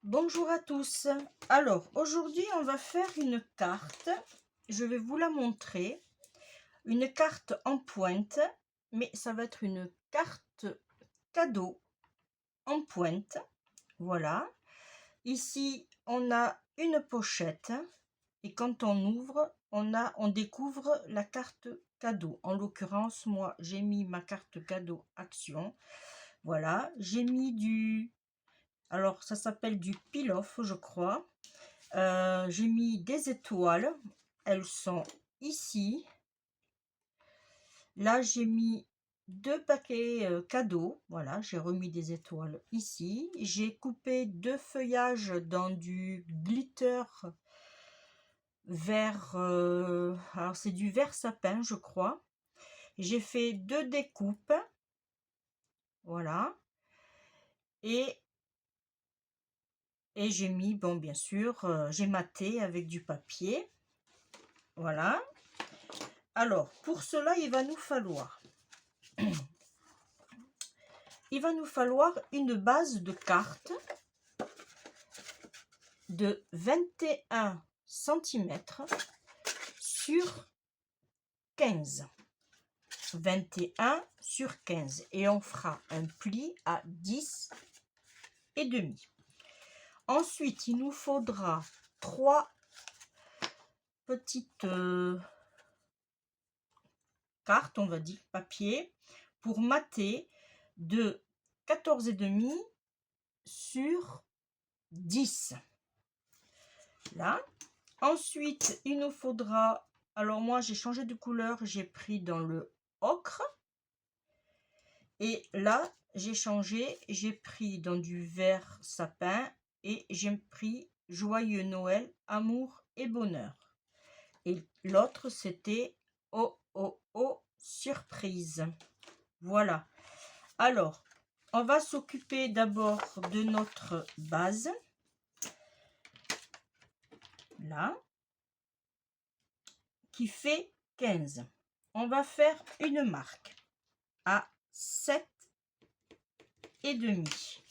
Bonjour à tous. Alors, aujourd'hui, on va faire une carte. Je vais vous la montrer. Une carte en pointe, mais ça va être une carte cadeau en pointe. Voilà. Ici, on a une pochette et quand on ouvre, on découvre la carte cadeau. En l'occurrence, moi, j'ai mis ma carte cadeau action. Voilà. J'ai mis du... Alors, ça s'appelle du peel-off, je crois. J'ai mis des étoiles, elles sont ici. Là, j'ai mis 2 paquets cadeaux, voilà, j'ai remis des étoiles ici. J'ai coupé 2 feuillages dans du glitter vert, alors c'est du vert sapin, je crois. J'ai fait 2 découpes, voilà, et j'ai mis, bon, bien sûr, j'ai maté avec du papier, voilà. Alors, pour cela, il va nous falloir une base de cartes de 21 cm sur 15. 21 sur 15. Et on fera un pli à 10 et demi. Ensuite, il nous faudra 3 petites cartes, on va dire, papier, pour mater de 14 et demi sur 10. Là. Ensuite, il nous faudra... Alors moi, j'ai changé de couleur. J'ai pris dans le ocre. Et là, j'ai changé. J'ai pris dans du vert sapin. Et j'ai pris Joyeux Noël, amour et bonheur. Et l'autre, c'était Oh, oh, oh, surprise. Voilà. Alors, on va s'occuper d'abord de notre base. Là. Qui fait 15. On va faire une marque à 7 et demi.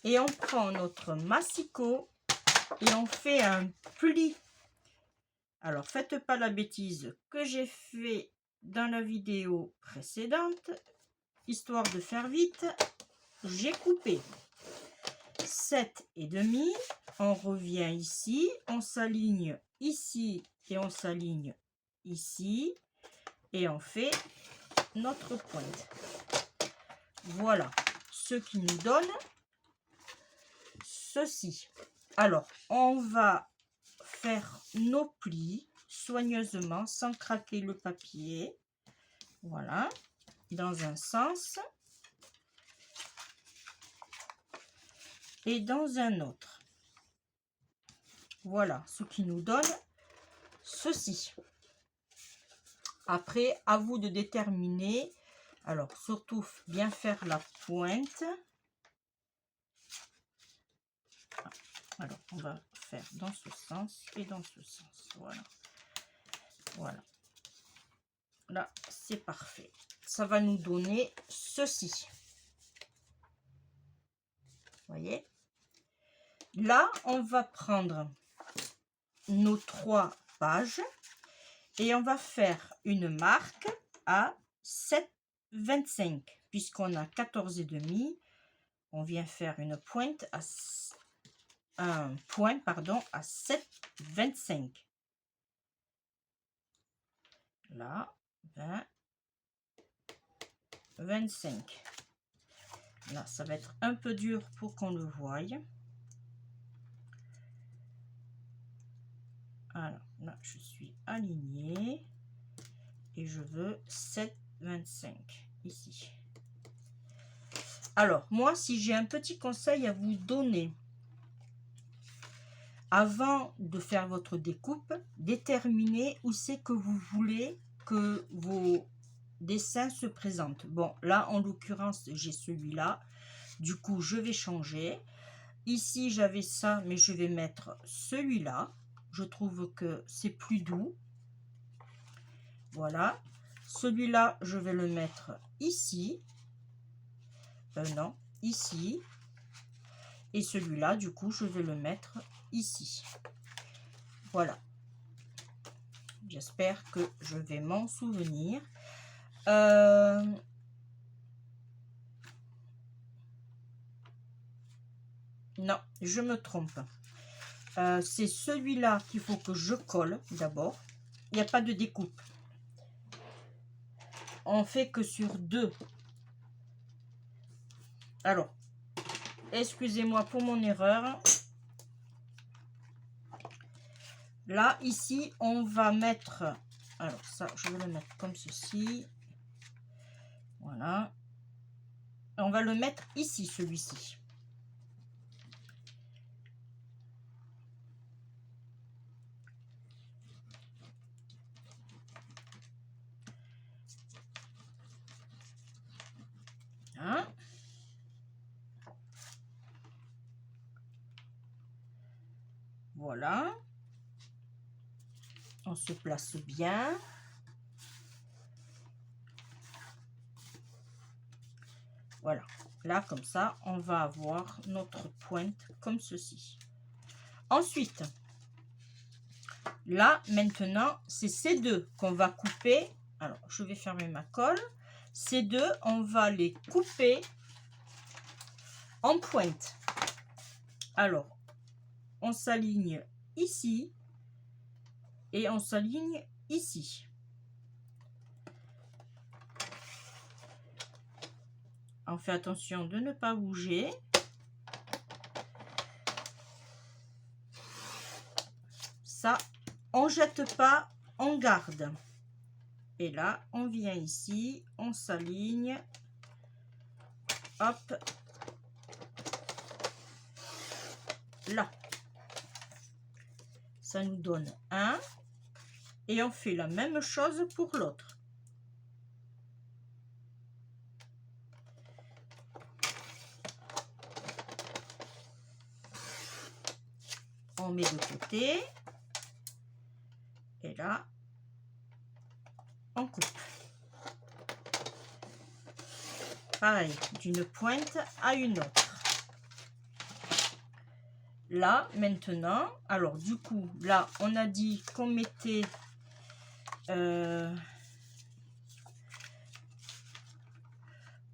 Et on prend notre massicot et on fait un pli. Alors, faites pas la bêtise que j'ai fait dans la vidéo précédente. Histoire de faire vite, j'ai coupé 7 et demi. On revient ici, on s'aligne ici et on s'aligne ici. Et on fait notre pointe. Voilà ce qui nous donne ceci. Alors, on va faire nos plis soigneusement sans craquer le papier. Voilà, dans un sens et dans un autre. Voilà ce qui nous donne ceci. Après, à vous de déterminer. Alors, surtout bien faire la pointe. Alors, on va faire dans ce sens et dans ce sens. Voilà. Voilà. Là, c'est parfait. Ça va nous donner ceci. Voyez? Là, on va prendre nos 3 pages et on va faire une marque à 7,25 puisqu'on a 14 et demi. On vient faire une pointe à un point, pardon, à 7,25. Là, 20, 25. Là, ça va être un peu dur pour qu'on le voie. Alors, là, je suis alignée et je veux 7,25 ici. Alors, moi, si j'ai un petit conseil à vous donner, avant de faire votre découpe, déterminez où c'est que vous voulez que vos dessins se présentent. Bon, là, en l'occurrence, j'ai celui-là. Du coup, je vais changer. Ici, j'avais ça, mais je vais mettre celui-là. Je trouve que c'est plus doux. Voilà. Celui-là, je vais le mettre ici. Non, ici. Et celui-là, du coup, je vais le mettre ici. Voilà. J'espère que je vais m'en souvenir. Non, je me trompe. C'est celui-là qu'il faut que je colle d'abord. Il n'y a pas de découpe. On fait que sur 2. Alors, excusez-moi pour mon erreur. Là, ici, on va mettre... Alors, ça, je vais le mettre comme ceci. Voilà. On va le mettre ici, celui-ci. Hein? Voilà. On se place bien. Voilà. Là, comme ça, on va avoir notre pointe comme ceci. Ensuite, là, maintenant, c'est ces deux qu'on va couper. Alors, je vais fermer ma colle. Ces deux, on va les couper en pointe. Alors, on s'aligne ici et on s'aligne ici. On fait attention de ne pas bouger. Ça, on jette pas, on garde. Et là, on vient ici, on s'aligne. Hop. Là. Ça nous donne un. Et on fait la même chose pour l'autre. On met de côté. Et là, on coupe. Pareil, d'une pointe à une autre. Là, maintenant, alors du coup, là, on a dit qu'on mettait...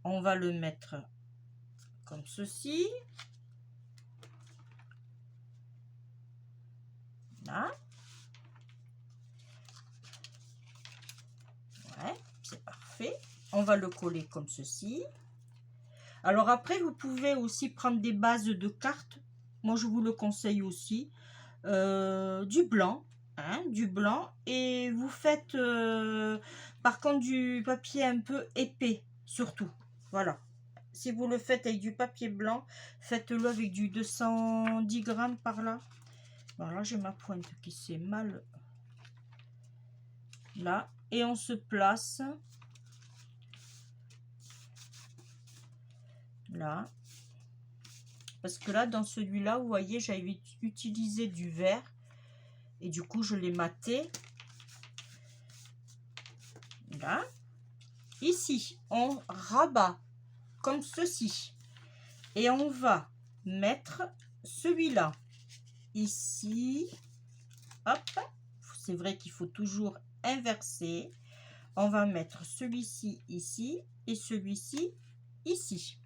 on va le mettre comme ceci. Là. Ouais, c'est parfait. On va le coller comme ceci. Alors après, vous pouvez aussi prendre des bases de cartes. Moi, je vous le conseille aussi. Du blanc. Hein, du blanc. Et vous faites, par contre, du papier un peu épais, surtout. Voilà. Si vous le faites avec du papier blanc, faites-le avec du 210 grammes par là. Voilà, j'ai ma pointe qui s'est mal... Là. Et on se place... Là. Parce que là, dans celui-là, vous voyez, j'avais utilisé du vert. Et du coup, je l'ai maté. Là. Ici, on rabat comme ceci. Et on va mettre celui-là ici. Hop. C'est vrai qu'il faut toujours inverser. On va mettre celui-ci ici et celui-ci ici.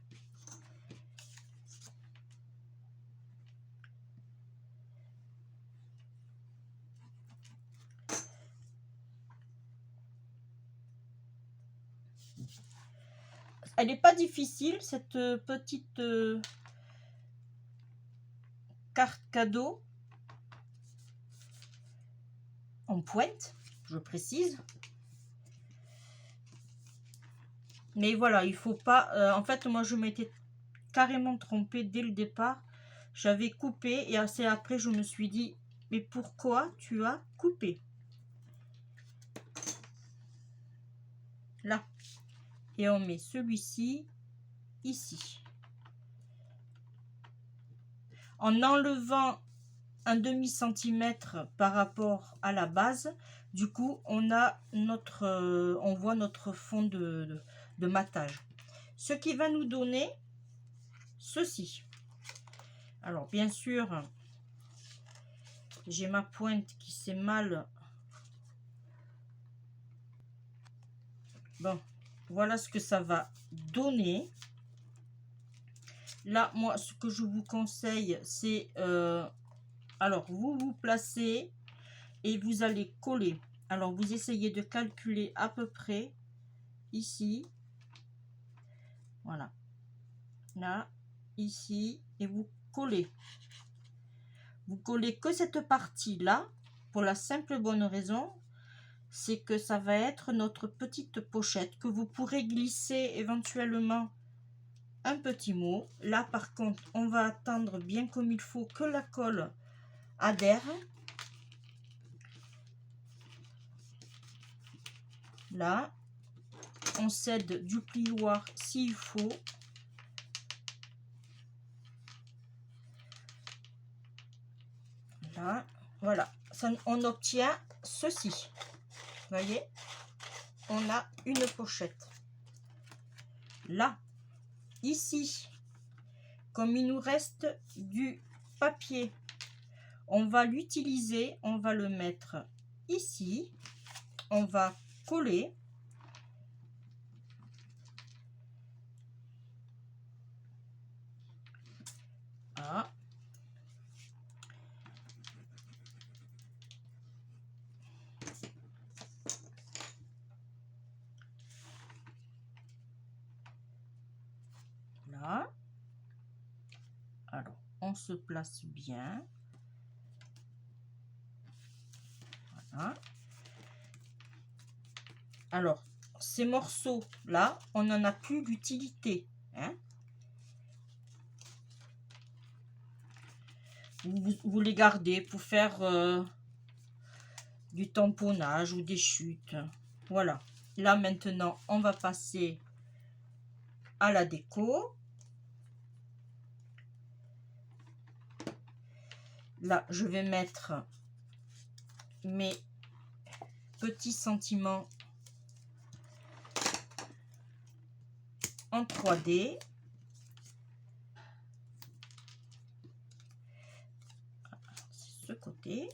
Elle n'est pas difficile, cette petite carte cadeau en pointe, je précise. Mais voilà, il faut pas... en fait, moi, je m'étais carrément trompée dès le départ. J'avais coupé et assez après, je me suis dit, mais pourquoi tu as coupé? Là. Et on met celui-ci ici. En enlevant un demi-centimètre par rapport à la base, du coup, on a notre, on voit notre fond de matage. Ce qui va nous donner ceci. Alors, bien sûr, j'ai ma pointe qui s'est mal... Bon, voilà ce que ça va donner. Là, moi, ce que je vous conseille, c'est... alors, vous vous placez et vous allez coller. Alors, vous essayez de calculer à peu près ici. Voilà. Là, ici. Et vous collez. Vous collez que cette partie-là, pour la simple bonne raison, c'est que ça va être notre petite pochette que vous pourrez glisser éventuellement un petit mot. Là, par contre, on va attendre bien comme il faut que la colle adhère. Là, on cède du plioir s'il faut. Là, voilà, ça, on obtient ceci. Vous voyez, on a une pochette. Là, ici, comme il nous reste du papier, on va l'utiliser, on va le mettre ici, on va coller. Ah. Là. Alors, on se place bien. Voilà. Alors, ces morceaux-là, on n'en a plus d'utilité. Hein? Vous les gardez pour faire du tamponnage ou des chutes. Voilà. Là, maintenant, on va passer à la déco. Là, je vais mettre mes petits sentiments en 3D. C'est ce côté.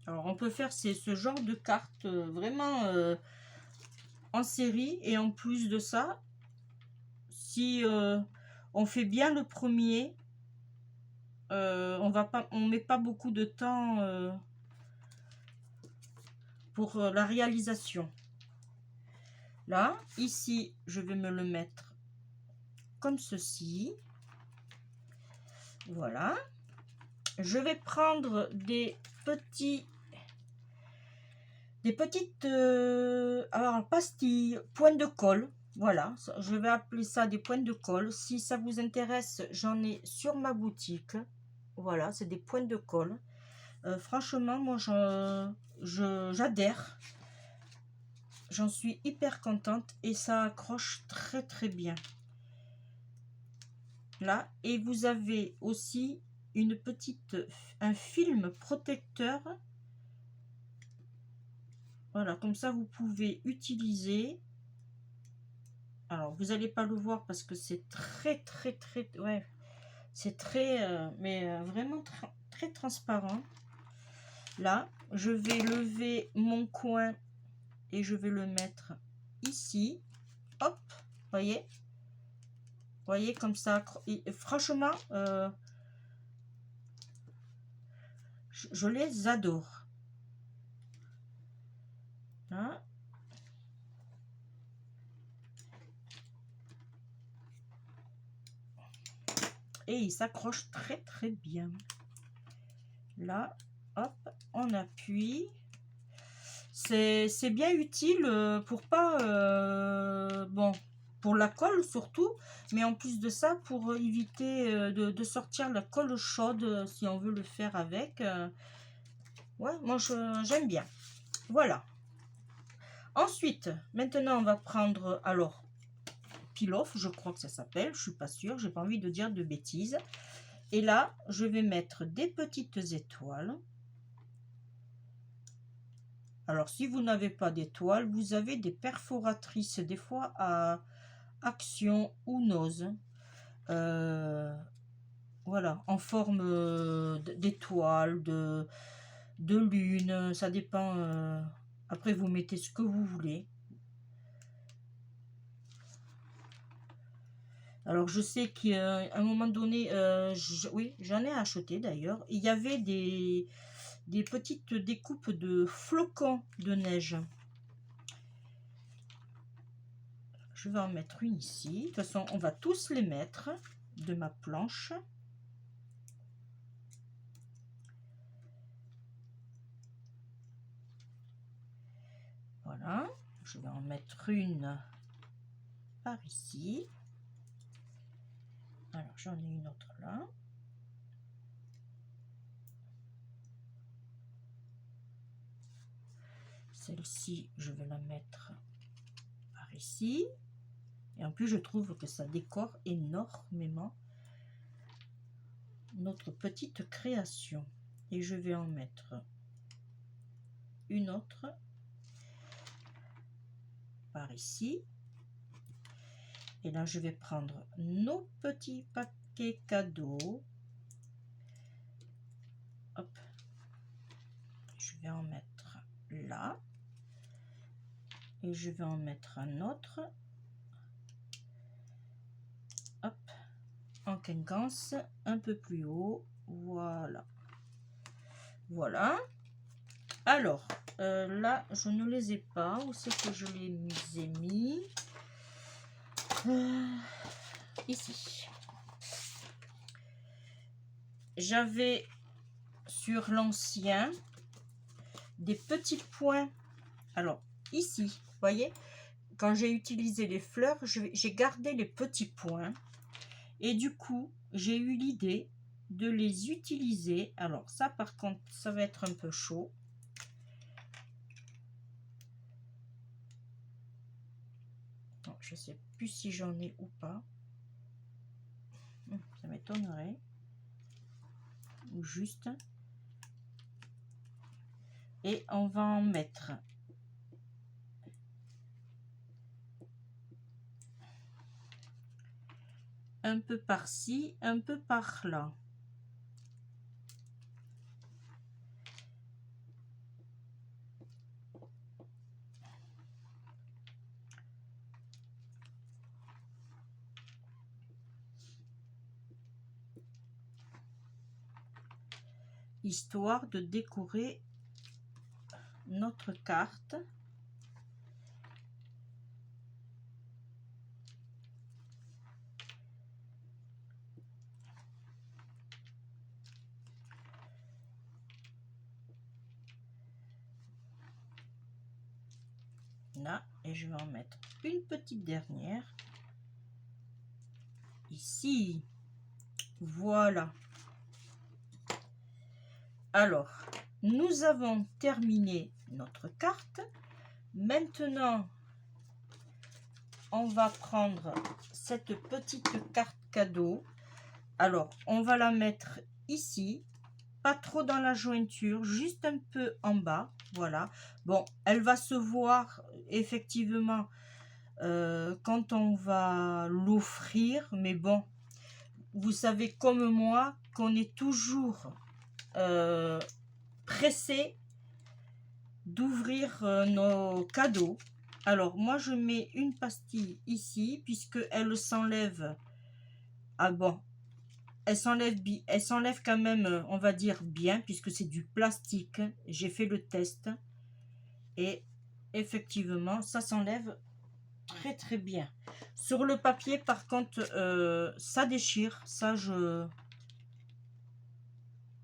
Alors, on peut faire ce genre de carte vraiment en série. Et en plus de ça, si on fait bien le premier, on met pas beaucoup de temps pour la réalisation. Là, ici, je vais me le mettre comme ceci. Voilà. Je vais prendre des petites alors, pastilles, points de colle. Voilà, je vais appeler ça des points de colle. Si ça vous intéresse, j'en ai sur ma boutique. Voilà, c'est des points de colle. Franchement, moi, j'adhère. J'en suis hyper contente et ça accroche très très bien. Là, et vous avez aussi un film protecteur. Voilà, comme ça vous pouvez utiliser. Alors, vous n'allez pas le voir parce que c'est très, ouais, c'est très, vraiment très transparent. Là, je vais lever mon coin et je vais le mettre ici. Hop, voyez, comme ça. Et franchement, je les adore. Là. Et il s'accroche très très bien. Là, hop, on appuie. C'est bien utile pour pas... bon, pour la colle surtout, mais en plus de ça, pour éviter de sortir la colle chaude si on veut le faire avec. Ouais, moi j'aime bien. Voilà. Ensuite, maintenant on va prendre, alors, Pilaf, je crois que ça s'appelle, je suis pas sûre, j'ai pas envie de dire de bêtises. Et là, je vais mettre des petites étoiles. Alors, si vous n'avez pas d'étoile, vous avez des perforatrices, des fois à action ou nose. Voilà, en forme d'étoile, de lune, ça dépend. Après, vous mettez ce que vous voulez. Alors, je sais qu'à un moment donné, oui, j'en ai acheté d'ailleurs. Il y avait des petites découpes de flocons de neige. Je vais en mettre une ici. De toute façon, on va tous les mettre de ma planche. Voilà. Je vais en mettre une par ici. Alors, j'en ai une autre là. Celle-ci, je vais la mettre par ici. Et en plus, je trouve que ça décore énormément notre petite création. Et je vais en mettre une autre par ici. Et là, je vais prendre nos petits paquets cadeaux. Hop. Je vais en mettre là. Et je vais en mettre un autre. Hop. En quinconce, un peu plus haut. Voilà. Voilà. Alors, là, je ne les ai pas. Où c'est que je les ai mis? Ici. J'avais sur l'ancien des petits points. Alors, ici, vous voyez, quand j'ai utilisé les fleurs, j'ai gardé les petits points. Et du coup, j'ai eu l'idée de les utiliser. Alors, ça, par contre, ça va être un peu chaud. Je ne sais plus si j'en ai ou pas. Ça m'étonnerait. Ou juste. Et on va en mettre un peu par-ci, un peu par-là. Histoire de décorer notre carte. Là, et je vais en mettre une petite dernière ici. Voilà. Alors, nous avons terminé notre carte. Maintenant, on va prendre cette petite carte cadeau. Alors, on va la mettre ici, pas trop dans la jointure, juste un peu en bas. Voilà. Bon, elle va se voir effectivement quand on va l'offrir, mais bon, vous savez comme moi qu'on est toujours pressé d'ouvrir nos cadeaux. Alors moi je mets une pastille ici puisque elle s'enlève. Ah bon, elle s'enlève quand même, on va dire bien, puisque c'est du plastique. J'ai fait le test et effectivement ça s'enlève très très bien. Sur le papier par contre ça déchire. Ça,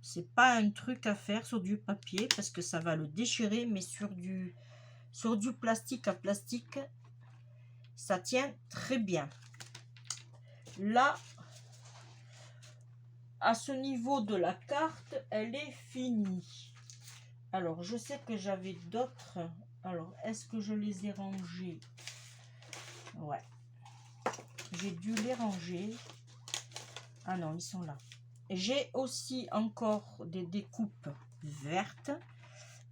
c'est pas un truc à faire sur du papier parce que ça va le déchirer, mais sur du plastique à plastique ça tient très bien. Là, à ce niveau de la carte, elle est finie. Alors je sais que j'avais d'autres. Alors est-ce que je les ai rangés? Ouais, j'ai dû les ranger. Ah non, ils sont là. J'ai aussi encore des découpes vertes.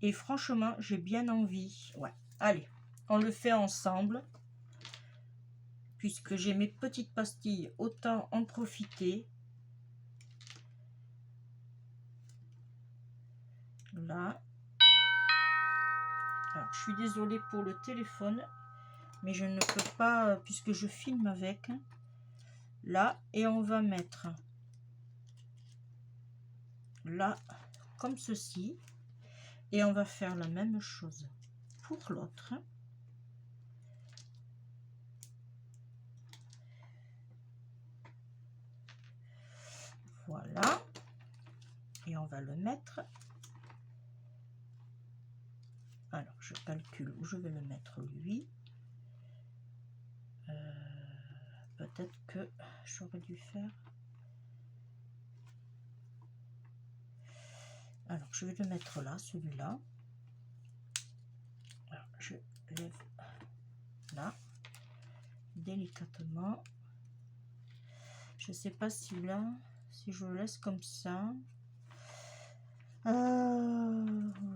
Et franchement, j'ai bien envie. Ouais, allez, on le fait ensemble. Puisque j'ai mes petites pastilles, autant en profiter. Là. Alors, je suis désolée pour le téléphone, mais je ne peux pas, puisque je filme avec. Là, et on va mettre là, comme ceci. Et on va faire la même chose pour l'autre. Voilà. Et on va le mettre. Alors, je calcule où je vais le mettre, lui. Peut-être que j'aurais dû faire... Alors, je vais le mettre là, celui-là. Alors, je lève là, délicatement. Je sais pas si là, si je le laisse comme ça...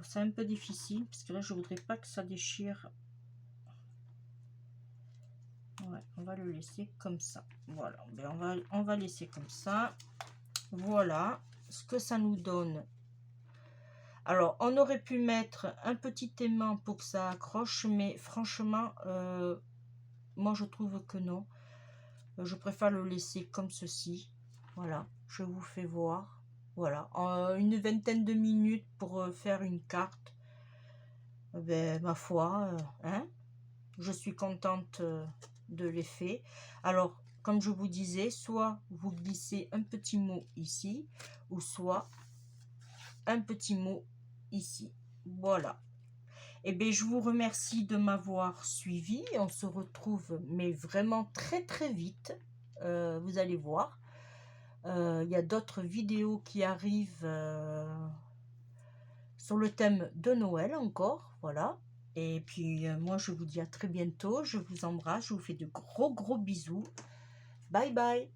c'est un peu difficile, parce que là, je voudrais pas que ça déchire. Ouais, on va le laisser comme ça. Voilà, ben on va laisser comme ça. Voilà ce que ça nous donne. Alors, on aurait pu mettre un petit aimant pour que ça accroche, mais franchement, moi je trouve que non. Je préfère le laisser comme ceci. Voilà, je vous fais voir. Voilà, une vingtaine de minutes pour faire une carte. Ben, ma foi, hein, je suis contente de l'effet. Alors, comme je vous disais, soit vous glissez un petit mot ici, ou soit un petit mot ici. Voilà. Et bien, je vous remercie de m'avoir suivi. On se retrouve, mais vraiment très très vite. Vous allez voir. Il y a d'autres vidéos qui arrivent sur le thème de Noël encore. Voilà. Et puis, moi, je vous dis à très bientôt. Je vous embrasse. Je vous fais de gros bisous. Bye bye.